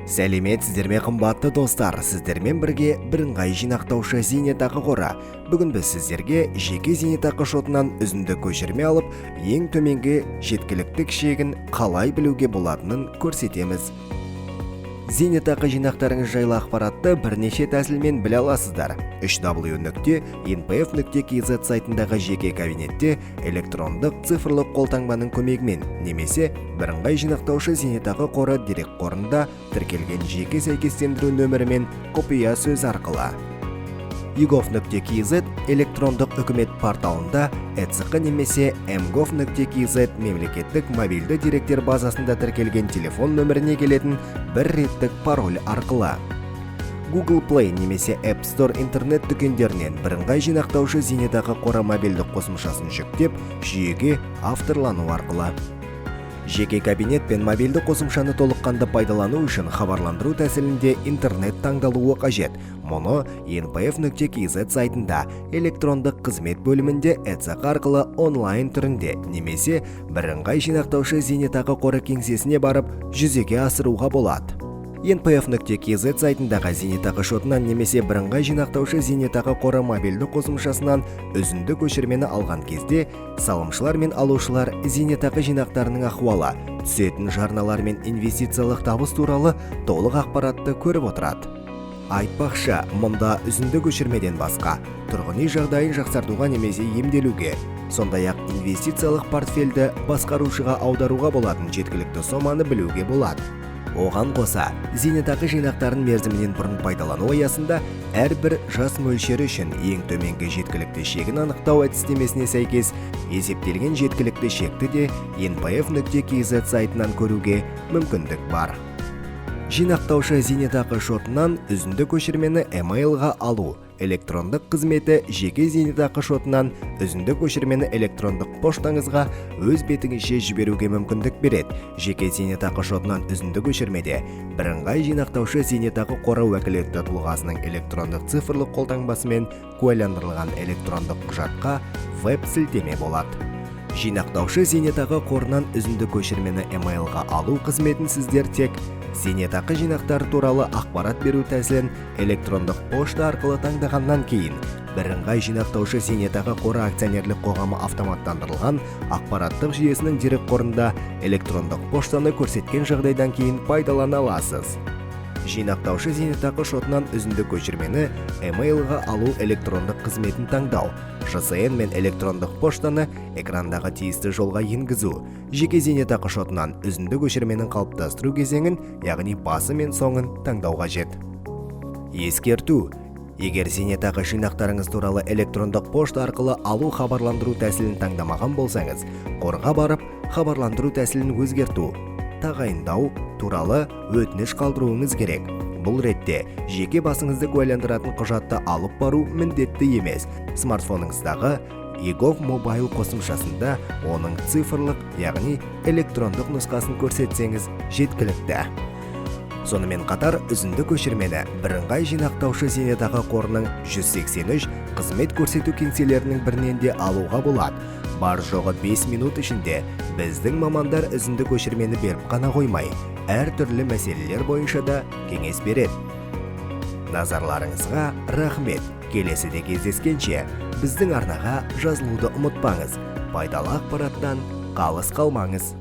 Сәлеметсіздер ме қымбатты достар, сіздермен бірге бірыңғай жинақтаушы зейнетақы қоры. Бүгін біз сіздерге жеке зейнетақы шотынан үзінді көшірме алып, ең төменгі жеткіліктік шегін қалай білуге болатынын көрсетеміз. Зейнетақы жинақтарыңыз жайлы ақпаратты бірнеше тәсілмен біле аласыздар. www.npf.kz сайтындағы жеке кабинетте электрондық цифрлық қолтаңбаның көмегімен немесе бірыңғай жинақтаушы зейнетақы қоры дерекқорында тіркелген жеке сәйкестендіру нөмірімен құпия сөз арқылы. egov.kz электрондық үкімет порталында ЭЦК немесе mgov.kz мемлекеттік мобильді деректер базасында тіркелген телефон нөміріне келетін бір реттік пароль арқылы. Google Play немесе App Store интернет дүкендерінен бірыңғай жинақтаушы зейнетақы қоры мобильді қосымшасын жүктеп, жүйеге авторлану арқылы. Жеке кабинет пен мобильді қосымшаны толыққанды пайдалану үшін хабарландыру тәсілінде интернет таңдалуы қажет. Мұны npf.kz сайтында электрондық қызмет бөлімінде ЭЦК арқылы онлайн түрінде немесе бірыңғай жинақтаушы зейнетақы қоры кеңсесіне барып жүзеге асыруға болады. npf.kz сайтындағы зейнетақы шотынан немесе бірыңғай жинақтаушы зейнетақы қоры мобильді қосымшасынан үзінді көшірмені алған кезде салымшылар мен алушылар зейнетақы жинақтарының ахуалы, түсетін жарналар мен инвестициялық табыс туралы толық ақпаратты көріп отырады. Айтпақшы, мұнда үзінді көшірмеден басқа тұрғын үй жағдайын жақсартуға немесе емделуге, сондай-ақ инвестициялық портфельді басқарушыға аударуға болатын жеткілікті соманы білуге болады. Оған қоса, зейнетақы жинақтарын мерзімінен бұрын пайдалану аясында әрбір жас мөлшері үшін ең төменгі жеткілікті шегін анықтау әдістемесіне сәйкес есептелген жеткілікті шекті де npf.kz сайтынан көруге мүмкіндік бар. Жинақтаушы зейнетақы шотынан үзінді көшірмені email-ға алу электрондық қызметі жеке зейнетақы шотынан үзінді көшірмені электрондық поштаңызға өз бетіңізше жіберуге мүмкіндік береді. Жеке зейнетақы шотынан үзінді көшірмеде бірыңғай жинақтаушы зейнетақы қоры уәкілетті тұлғасының электрондық цифрлық қолтаңбасымен куәландырылған электрондық құжатқа веб-сілтеме болады. Жинақтаушы зейнетақы қорынан үзінді көшірмені email-ға алу қызметін сіздер тек зейнетақы жинақтары туралы ақпарат беру тәсілін электрондық пошта арқылы таңдағаннан кейін бірыңғай жинақтаушы зейнетақы қоры акционерлік қоғамы автоматтандырылған ақпараттық жүйесінің дерекқорында электрондық поштаны көрсеткен жағдайдан кейін пайдалана аласыз. Жинақтаушы зейнетақы шотынан үзінді көшірмені email-ға алу электрондық қызметін таңдау, ЖСН мен электрондық поштаны экрандағы тиісті жолға енгізу, жеке зейнетақы шотынан үзінді көшірменің қалыптастыру кезеңін, яғни басы мен соңын таңдау қажет. Ескерту: егер зейнетақы жинақтарыңыз туралы электрондық пошта арқылы алу хабарландыру тәсілін таңдамаған болсаңыз, қорға барып хабарландыру тәсілін өзгерту, тағайындау туралы өтініш қалдыруыңыз керек. Бұл ретте жеке басыңызды куәландыратын құжатты алып бару міндетті емес. Смартфоныңыздағы egov мобайл қосымшасында оның цифрлық, яғни электрондық нұсқасын көрсетсеңіз жеткілікті. Сонымен қатар үзінді көшірмені бірыңғай жинақтаушы зейнетақы қорының 183 қызмет көрсету кеңселерінің бірінен де алуға болады. Бар жоғы 5 минут ішінде біздің мамандар үзінді көшірмені беріп қана қоймай, әр түрлі мәселелер бойынша да кеңес береді. Назарларыңызға рахмет. Келесіде кездескенше біздің арнаға жазылуды ұмытпаңыз. Пайдалы ақпараттан қалыс қалмаңыз.